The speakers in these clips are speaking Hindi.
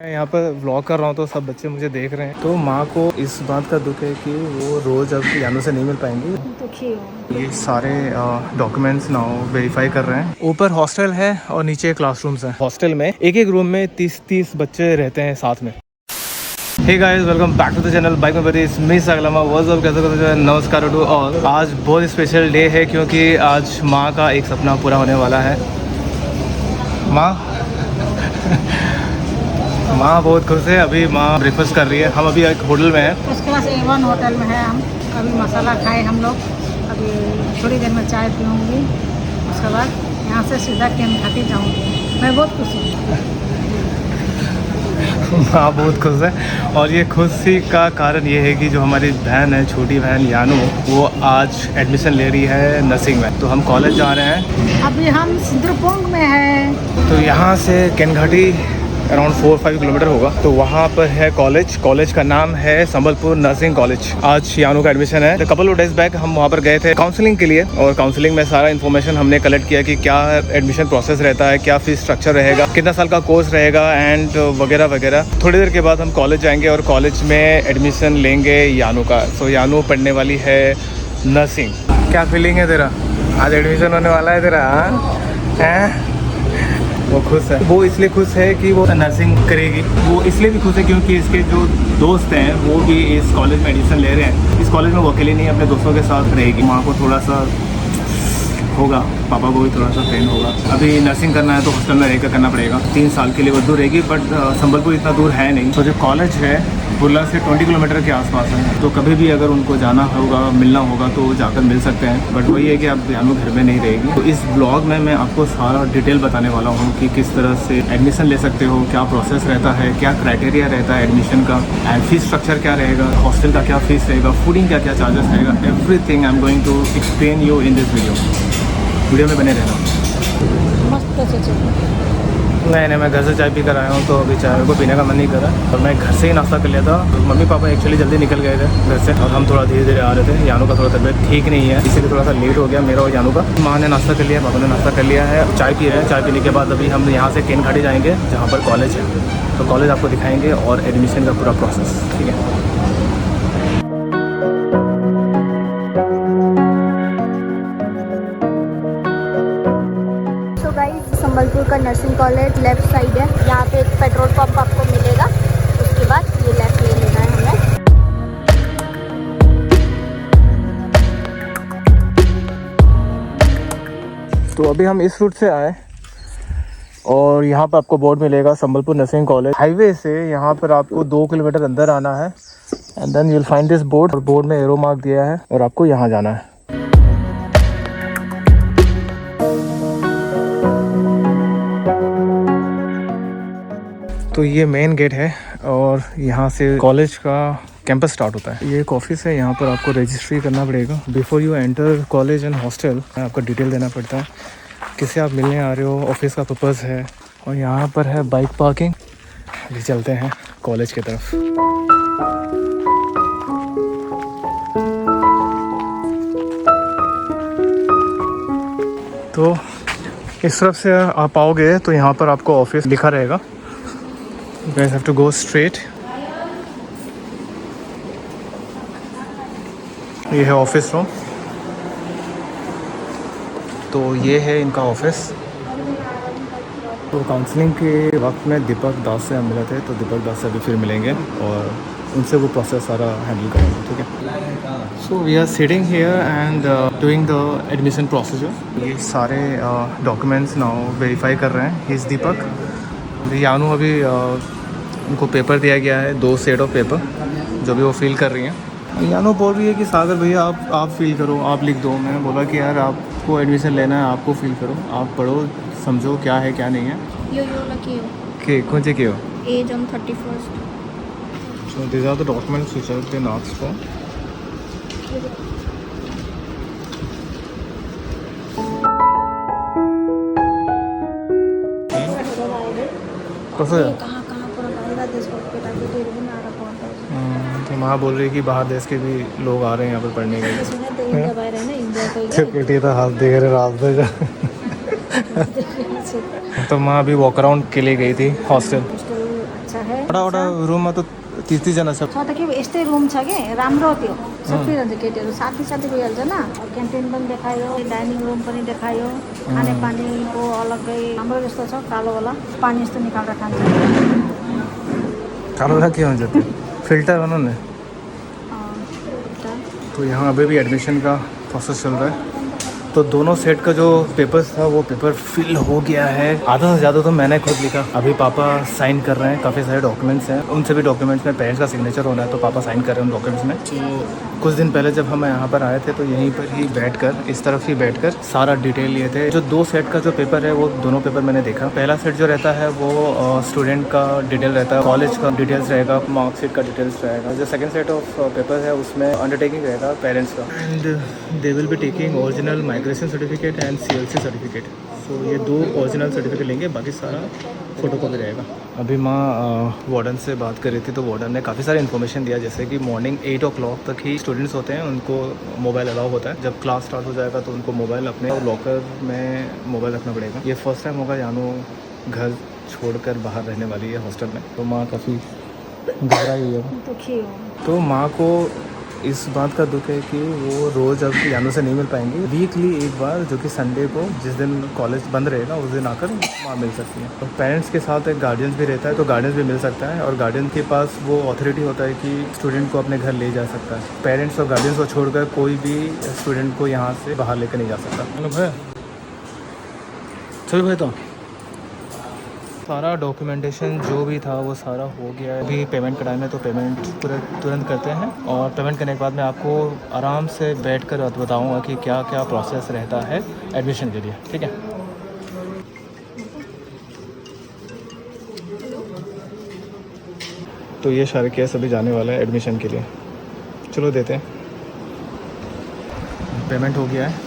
मैं यहाँ पर व्लॉग कर रहा हूँ तो सब बच्चे मुझे देख रहे हैं। तो माँ को इस बात का दुख है कि वो रोज़ अब यानों से नहीं मिल पाएंगी। दुखी हो। ये सारे डॉक्यूमेंट्स नाउ वेरीफाई कर रहे हैं। ऊपर हॉस्टल है और नीचे क्लासरूम्स हैं। हॉस्टल में एक एक रूम में 30 बच्चे रहते हैं साथ में। Hey guys, welcome back to the channel bike में बरीज मिस अगलमा वर्स ऑफ कैसे करते हैं। नमस्कार टू ऑल। आज बहुत स्पेशल डे है क्योंकि आज माँ का एक सपना पूरा होने वाला है। माँ माँ बहुत खुश है। अभी माँ ब्रेकफास्ट कर रही है। हम अभी एक होटल में हैं। उसके बाद A1 होटल में है। हम अभी मसाला खाए हम लोग। अभी थोड़ी देर में चाय पीऊँगी। उसके बाद यहाँ से सीधा केनघाटी जाऊँगी। मैं बहुत खुश हूँ। माँ बहुत खुश है और ये खुशी का कारण ये है कि जो हमारी बहन है, छोटी बहन यानू, वो आज एडमिशन ले रही है नर्सिंग में। तो हम कॉलेज जा रहे हैं। अभी हम सिंदरपोंग में है। तो यहाँ से केनघाटी अराउंड 4-5 किलोमीटर होगा। तो वहाँ पर है कॉलेज का नाम है संबलपुर नर्सिंग कॉलेज। आज यानू का एडमिशन है। कपल ऑफ डेज बैक हम वहाँ पर गए थे काउंसलिंग के लिए और काउंसलिंग में सारा इन्फॉर्मेशन हमने कलेक्ट किया कि क्या एडमिशन प्रोसेस रहता है, क्या फीस स्ट्रक्चर रहेगा, कितना साल का कोर्स रहेगा एंड वगैरह वगैरह। थोड़ी देर के बाद हम कॉलेज जाएंगे और कॉलेज में एडमिशन लेंगे यानू का। सो यानू पढ़ने वाली है नर्सिंग। क्या फीलिंग है तेरा? आज एडमिशन होने वाला है तेरा? हैं? वो खुश है। वो इसलिए खुश है कि वो नर्सिंग करेगी। वो इसलिए भी खुश है क्योंकि इसके जो दोस्त हैं वो भी इस कॉलेज में एडमिशन ले रहे हैं। इस कॉलेज में वो अकेले नहीं, अपने दोस्तों के साथ रहेगी। माँ को थोड़ा सा होगा, पापा को भी थोड़ा सा पेन होगा। अभी नर्सिंग करना है तो हॉस्टल में रहकर करना पड़ेगा। 3 साल के लिए वो दूर रहेगी, बट संबलपुर इतना दूर है नहीं। तो जो कॉलेज है बुर्ला से 20 किलोमीटर के आसपास है। तो कभी भी अगर उनको जाना होगा, मिलना होगा तो जाकर मिल सकते हैं। बट वही है कि अब यानू घर में नहीं रहेगी। तो इस ब्लॉग में मैं आपको सारा डिटेल बताने वाला हूँ कि किस तरह से एडमिशन ले सकते हो, क्या प्रोसेस रहता है, क्या क्राइटेरिया रहता है एडमिशन का, एंड फीस स्ट्रक्चर क्या रहेगा, हॉस्टल का क्या फीस रहेगा, फूडिंग क्या क्या चार्जेस रहेगा। Everything I am going to explain you in this video में बने रहना। मस्त अच्छे। नहीं, मैं घर से चाय पी कर आया हूँ। तो अभी चाय को पीने का मन नहीं करा और मैं घर से ही नाश्ता कर लिया था। तो मम्मी पापा एक्चुअली जल्दी निकल गए थे घर से और हम थोड़ा धीरे धीरे आ रहे थे। यानू का थोड़ा तबीयत ठीक नहीं है, इसीलिए थोड़ा सा लेट हो गया मेरा और यानू का। माँ ने नाश्ता कर लिया, पापा ने नाश्ता कर लिया है, चाय पी रहे हैं। चाय पीने के बाद अभी हम यहाँ से केनघाटी जाएंगे जहाँ पर कॉलेज है। तो कॉलेज आपको दिखाएंगे और एडमिशन का पूरा प्रोसेस। ठीक है। संबलपुर का नर्सिंग कॉलेज लेफ्ट साइड है। यहाँ पे एक पेट्रोल पंप आपको मिलेगा। उसके बाद ये लेफ्ट ले लेना है हमें। तो अभी हम इस रूट से आए और यहाँ पर आपको बोर्ड मिलेगा संबलपुर नर्सिंग कॉलेज। हाईवे से यहाँ पर आपको 2 किलोमीटर अंदर आना है and then you will find this board. और बोर्ड में एरो मार्क दिया है और आपको यहाँ जाना है। तो ये मेन गेट है और यहाँ से कॉलेज का कैंपस स्टार्ट होता है। ये एक ऑफिस है, यहाँ पर आपको रजिस्ट्री करना पड़ेगा before you enter college and hostel. आपका डिटेल देना पड़ता है, किससे आप मिलने आ रहे हो, ऑफिस का पर्पज़ है। और यहाँ पर है बाइक पार्किंग। अभी चलते हैं कॉलेज की तरफ। तो इस तरफ से आप आओगे तो यहाँ पर आपको ऑफिस लिखा रहेगा। You guys have to go straight. ये है ऑफिस रूम। तो ये है इनका ऑफिस। तो काउंसलिंग के वक्त में दीपक दास से हम मिले थे, तो दीपक दास से अभी फिर मिलेंगे और उनसे वो प्रोसेस सारा हैंडल करेंगे। ठीक है। So we are sitting here and doing the admission procedure. ये सारे डॉक्यूमेंट्स नाउ वेरीफाई कर रहे हैं। इस दीपक यानू अभी उनको पेपर दिया गया है, 2 सेट ऑफ पेपर जो भी वो फिल कर रही हैं। यानू बोल रही है कि सागर भैया आप फिल करो, आप लिख दो। मैंने बोला कि यार आपको एडमिशन लेना है, आपको फिल करो, आप पढ़ो, समझो क्या है क्या नहीं है। के कौन से क्यों age on 31st। So this are the documents which have been asked for. तो माँ बोल रही है कि बाहर देश के भी लोग आ रहे हैं यहाँ पर पढ़ने के लिए। तो हाथ देख रहे रात में। तो माँ अभी वॉक अराउंड के लिए गई थी हॉस्टल। अच्छा है। एउटा रुममा त 30 जना छ। छ त के यस्तै रुम छ कि राम्रो त्यो सकिरहन्छ केटीहरू साथी साथी गइहाल्छ न। क्यान्टिन पनि देखायो, डाइनिङ रुम पनि देखायो, खाने पानीको अलग्गै हाम्रो जस्तो छ कालोवाला पानी जस्तो निकालेर खान्छ। कालोवाला के हुन्छ त्यो फिल्टर बनाउने। तो यहाँ अभी भी एडमिशन का प्रोसेस चल रहा है। तो दोनों सेट का जो पेपर्स था वो पेपर फिल हो गया है। आधा से ज़्यादा तो मैंने खुद लिखा। अभी पापा साइन कर रहे हैं। काफ़ी सारे डॉक्यूमेंट्स हैं, उन सभी डॉक्यूमेंट्स में पेरेंट्स का सिग्नेचर होना है, तो पापा साइन कर रहे हैं उन डॉक्यूमेंट्स में। तो कुछ दिन पहले जब हम यहाँ पर आए थे तो यहीं पर ही बैठकर, इस तरफ ही बैठकर सारा डिटेल लिए थे। जो 2 सेट का जो पेपर है वो दोनों पेपर मैंने देखा। पहला सेट जो रहता है वो स्टूडेंट का डिटेल रहता है, कॉलेज का डिटेल्स रहेगा, मार्कशीट का डिटेल्स रहेगा। जो सेकेंड सेट ऑफ पेपर है उसमें अंडरटेकिंग रहेगा पेरेंट्स का, and they will be taking original migration certificate and CLC certificate. तो ये 2 ओरिजिनल सर्टिफिकेट लेंगे, बाकी सारा फ़ोटो कॉपी रहेगा। अभी माँ वार्डन से बात कर रही थी, तो वार्डन ने काफ़ी सारी इन्फॉर्मेशन दिया, जैसे कि मॉर्निंग 8 o'clock तक ही स्टूडेंट्स होते हैं, उनको मोबाइल अलाउ होता है। जब क्लास स्टार्ट हो जाएगा तो उनको मोबाइल अपने लॉकर में मोबाइल रखना पड़ेगा। ये फर्स्ट टाइम होगा यानो घर छोड़कर बाहर रहने वाली है हॉस्टल में, तो माँ काफ़ी घबराई हुई है। दुखी हो तो माँ को इस बात का दुख है कि वो रोज़ अब यानों से नहीं मिल पाएंगी। वीकली एक बार, जो कि संडे को, जिस दिन कॉलेज बंद रहेगा उस दिन आकर माँ मिल सकती है। तो पेरेंट्स के साथ एक गार्डियंस भी रहता है, तो गार्डियंस भी मिल सकता है, और गार्डियन के पास वो अथॉरिटी होता है कि स्टूडेंट को अपने घर ले जा सकता है। पेरेंट्स और गार्डियंस को छोड़कर कोई भी स्टूडेंट को यहाँ से बाहर लेकर नहीं जा सकता। चलो भाई, चलो भाई, तो सारा डॉक्यूमेंटेशन जो भी था वो सारा हो गया है। अभी पेमेंट कराना है तो पेमेंट तुरंत करते हैं, और पेमेंट करने के बाद मैं आपको आराम से बैठकर बताऊंगा कि क्या क्या प्रोसेस रहता है एडमिशन के लिए, ठीक है। तो ये सारे केस अभी जाने वाला है एडमिशन के लिए। चलो देते हैं। पेमेंट हो गया है,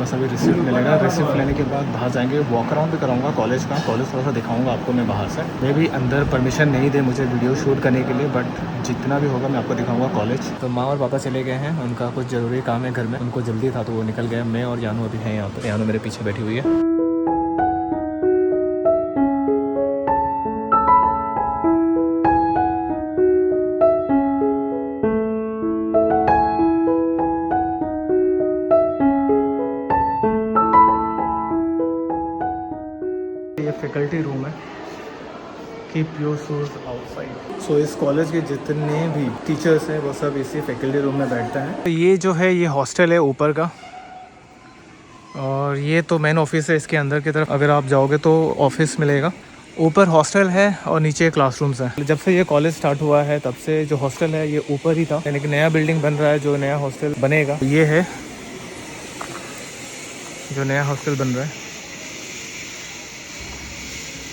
बस अभी रिसिप्ट मिलेगा। रिसिप्ट लेने के बाद बाहर जाएंगे, वॉक अराउंड भी कराऊंगा कॉलेज का। कॉलेज थोड़ा सा दिखाऊंगा आपको मैं बाहर से। मे भी अंदर परमिशन नहीं दे मुझे वीडियो शूट करने के लिए, बट जितना भी होगा मैं आपको दिखाऊंगा कॉलेज। तो माँ और पापा चले गए हैं, उनका कुछ ज़रूरी काम है घर में, उनको जल्दी था तो वो निकल गए। मैं और यानू अभी हैं यहाँ पर। यानू मेरे पीछे बैठी हुई है। फैकल्टी रूम है। Keep your shoes outside. So इस कॉलेज के जितने भी टीचर्स हैं वो सब इसी फैकल्टी रूम में बैठते हैं। तो ये जो है ये हॉस्टल है ऊपर का, और ये तो मेन ऑफिस है। इसके अंदर की तरफ अगर आप जाओगे तो ऑफिस मिलेगा। ऊपर हॉस्टल है और नीचे क्लासरूम्स हैं। जब से ये कॉलेज स्टार्ट हुआ है तब से जो हॉस्टल है ये ऊपर ही था, यानी कि नया बिल्डिंग बन रहा है। जो नया हॉस्टल बनेगा ये है, जो नया हॉस्टल बन रहा है।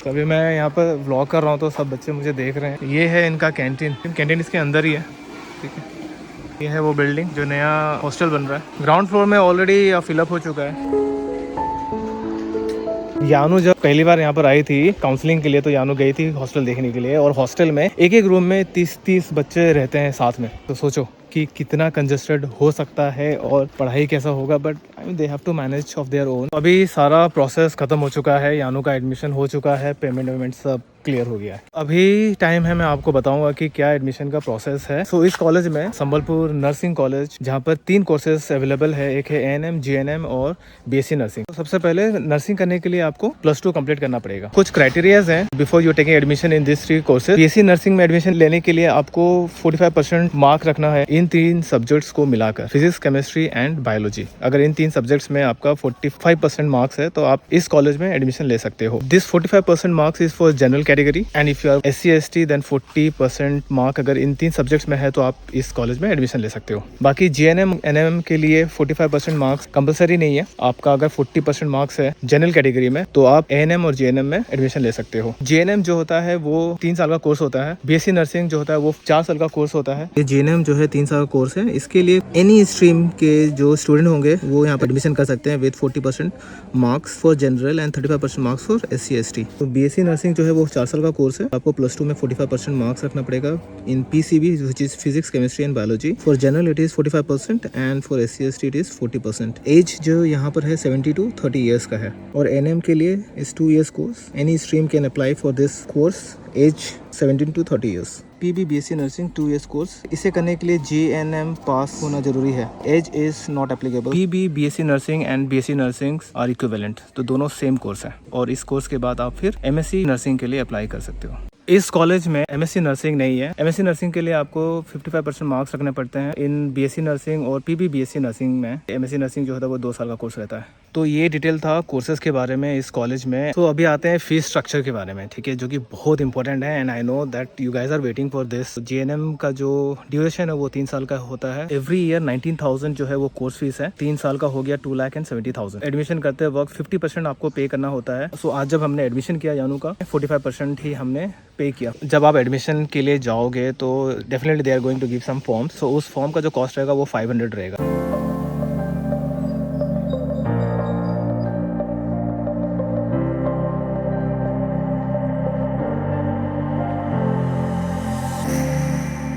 अभी मैं यहाँ पर व्लॉग कर रहा हूँ तो सब बच्चे मुझे देख रहे हैं। ये है इनका कैंटीन। कैंटीन इसके अंदर ही है, ठीक है। ये है वो बिल्डिंग जो नया हॉस्टल बन रहा है। ग्राउंड फ्लोर में ऑलरेडी फिलअप हो चुका है। यानू जब पहली बार यहाँ पर आई थी काउंसलिंग के लिए, तो यानू गई थी हॉस्टल देखने के लिए, और हॉस्टल में एक रूम में 30 बच्चे रहते हैं साथ में। तो सोचो कि कितना कंजस्टेड हो सकता है और पढ़ाई कैसा होगा, but they have to manage of their own. अभी सारा प्रोसेस खत्म हो चुका है, यानू का एडमिशन हो चुका है, पेमेंट सब क्लियर हो गया है। अभी टाइम है मैं आपको बताऊंगा कि क्या एडमिशन का प्रोसेस है। सो इस कॉलेज में संबलपुर नर्सिंग कॉलेज, जहाँ पर 3 कोर्सेज अवेलेबल है। एक है ANM, GNM और BSc नर्सिंग। तो सबसे पहले नर्सिंग करने के लिए आपको +2 कंप्लीट करना पड़ेगा। कुछ क्राइटेरियाज हैं before you taking admission in this 3 courses. BSc nursing में एडमिशन लेने के लिए आपको 45% मार्क रखना है इन 3 सब्जेक्ट्स को मिलाकर, फिजिक्स, केमिस्ट्री एंड बायोलॉजी। अगर इन 3 सब्जेक्ट्स में आपका 45% मार्क्स है तो आप इस कॉलेज में एडमिशन ले सकते हो। This 45% marks is for general category, and if you are SC ST then 40% mark अगर इन 3 सब्जेक्ट्स में है तो आप इस कॉलेज में एडमिशन ले सकते हो। बाकी GNM NM के लिए 45% मार्क्स कंपलसरी नहीं है। आपका अगर 40% मार्क्स है जनरल कैटेगरी में तो आप ANM और GNM में एडमिशन ले सकते हो। GNM जो होता है वो 3 साल का कोर्स होता है। BSc नर्सिंग जो होता है वो 4 साल का कोर्स होता है। ये GNM जो है 3 3 साल का कोर्स है। इसके लिए एनी स्ट्रीम के जो स्टूडेंट होंगे वो यहाँ पर एडमिशन कर सकते हैं with 40% marks for general and 35% marks for SC/ST। तो BSc नर्सिंग जो है वो 4 साल का कोर्स है। आपको +2 में 45% मार्क्स रखना पड़ेगा in PCB which is physics, chemistry and biology. For general it is 45% and for SC/ST it is 40%। Age जो यहाँ पर है 70 to 30 ईयर्स का है। और NM के लिए इस 2 years course. Any stream can apply for this course age 17 to 30 years. PB BSc nursing 2 years course. इसे करने के लिए JNM पास होना जरूरी है। Age is not applicable. PB BSc nursing and BSc nursing are equivalent, तो दोनों सेम कोर्स है। और इस कोर्स के बाद आप फिर MSc नर्सिंग के लिए अप्लाई कर सकते हो। इस कॉलेज में MSc नर्सिंग नहीं है। MSc नर्सिंग के लिए आपको 55% मार्क्स रखने पड़ते हैं। इन BSc नर्सिंग और PB BSc नर्सिंग में MSc नर्सिंग जो होता है वो 2 साल का कोर्स रहता है। तो ये डिटेल था कोर्सेज के बारे में इस कॉलेज में। तो अभी आते हैं फीस स्ट्रक्चर के बारे में, ठीक है, जो कि बहुत इंपॉर्टेंट है and I know that you guys are waiting for this. JNM का जो ड्यूरेशन है वो 3 साल का होता है। एवरी ईयर 19,000 जो है वो कोर्स फीस है। 3 साल का हो गया 2,70,000। एडमिशन करते वक्त 50% आपको पे करना होता है। सो आज जब हमने एडमिशन किया यानू का 45% ही हमने पे किया। जब आप एडमिशन के लिए जाओगे तो definitely they are going to give some form. So उस फॉर्म का जो कॉस्ट रहेगा वो 500 रहेगा।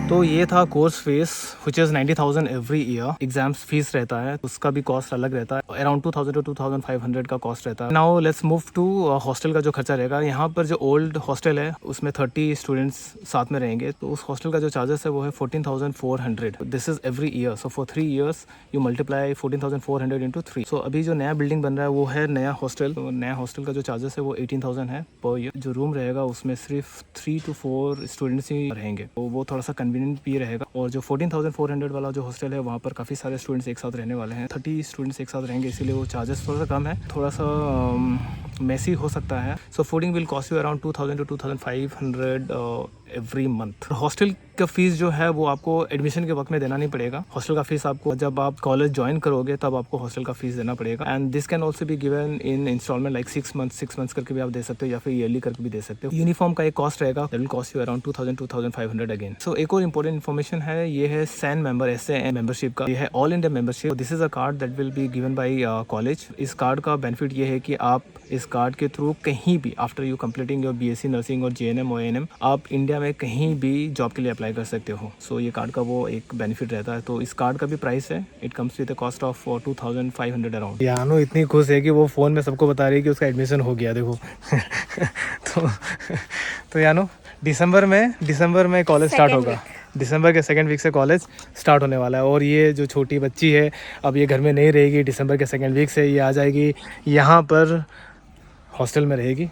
तो ये था course fees which is 90,000 every year. Exams fees रहता है, उसका भी कॉस्ट अलग रहता है। अराउंड 2,000 to 2,500 का कॉस्ट रहता है। Now let's move to hostel का जो खर्चा रहेगा। यहाँ पर जो ओल्ड हॉस्टल है उसमें 30 स्टूडेंट्स साथ में रहेंगे, तो उस हॉस्टल का जो चार्जेस है वो है 14,400। This is every year. So for 3 years you multiply 14,400 into 3। सो अभी जो नया बिल्डिंग बन रहा है वो है नया हॉस्टल। तो नया हॉस्टल का जो चार्जेस है वो 18,000 है पर ईयर। जो रूम रहेगा उसमें सिर्फ 3 to 4 स्टूडेंट्स ही रहेंगे, तो वो थोड़ा सा कन्वीनियंट भी रहेगा। और जो 14,400 वाला जो हॉस्टल है वहाँ पर काफ़ी सारे स्टूडेंट्स एक साथ रहने वाले हैं। 30 स्टूडेंट्स एक साथ रहेंगे, इसीलिए वो चार्जेस थोड़ा सा कम है, थोड़ा सा मैसी हो सकता है। So fooding will cost you around 2,000 to 2,500 every month. Hostel का फीस जो है वो आपको एडमिशन के वक्त में देना नहीं पड़ेगा। हॉस्टल का फीस आपको जब आप कॉलेज ज्वाइन करोगे तब आपको हॉस्टल का फीस देना पड़ेगा। And this can also be given in instalment like 6 months करके भी आप दे सकते हो या फिर ईयरली करके भी दे सकते हो। यूनिफॉर्म का एक कॉस्ट रहेगा, that will cost you around 2,000-2,500 again. So एक और इंपॉर्टेंट इन्फॉर्मेशन है, ये है SAN मेंबर SAN मेंबरशिप का। ये है all India membership. This is a card that will be given by college. इस कार्ड का बेनिफिट ये है कि आप इस कार्ड के थ्रू कहीं भी after you completing your BSc nursing और JNM और ANM आप इंडिया में कहीं भी जॉब के लिए अप्लाई कर सकते हो। सो ये कार्ड का वो एक बेनिफिट रहता है। तो इस कार्ड का भी प्राइस है, it comes with a cost of 2,500 around. यानो इतनी खुश है कि वो फ़ोन में सबको बता रही है कि उसका एडमिशन हो गया, देखो। तो यानो दिसंबर में कॉलेज स्टार्ट होगा। दिसंबर के 2nd वीक से कॉलेज स्टार्ट होने वाला है। और ये जो छोटी बच्ची है अब ये घर में नहीं रहेगी। दिसंबर के 2nd वीक से ये आ जाएगी यहाँ पर हॉस्टल में रहेगी।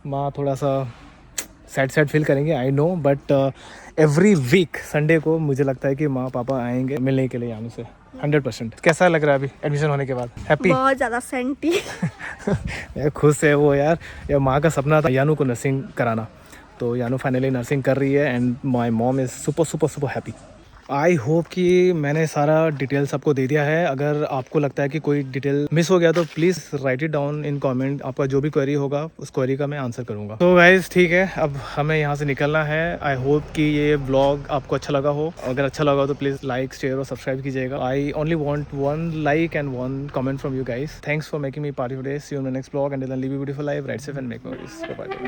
माँ थोड़ा सा सैड फील करेंगे, I know, but every week Sunday को मुझे लगता है कि माँ पापा आएंगे मिलने के लिए यानू से 100%। कैसा लग रहा है अभी एडमिशन होने के बाद? हैप्पी? बहुत ज़्यादा सेंटी। खुश है वो यार। ये माँ का सपना था यानू को नर्सिंग कराना, तो यानू फाइनली नर्सिंग कर रही है and my mom is super happy. I hope कि मैंने सारा डिटेल्स आपको दे दिया है। अगर आपको लगता है कि कोई डिटेल मिस हो गया तो please write it down in comment. आपका जो भी क्वेरी होगा उस क्वेरी का मैं आंसर करूँगा। तो गाइस ठीक है, अब हमें यहाँ से निकलना है। आई होप कि ये ब्लॉग आपको अच्छा लगा हो। अगर अच्छा लगा हो तो प्लीज़ लाइक, शेयर और सब्सक्राइब कीजिएगा। I only want 1 like and 1 comment from you guys. Thanks for making me part of today. See you in the next vlog and then live a beautiful life. Ride safe and make memories. Bye bye.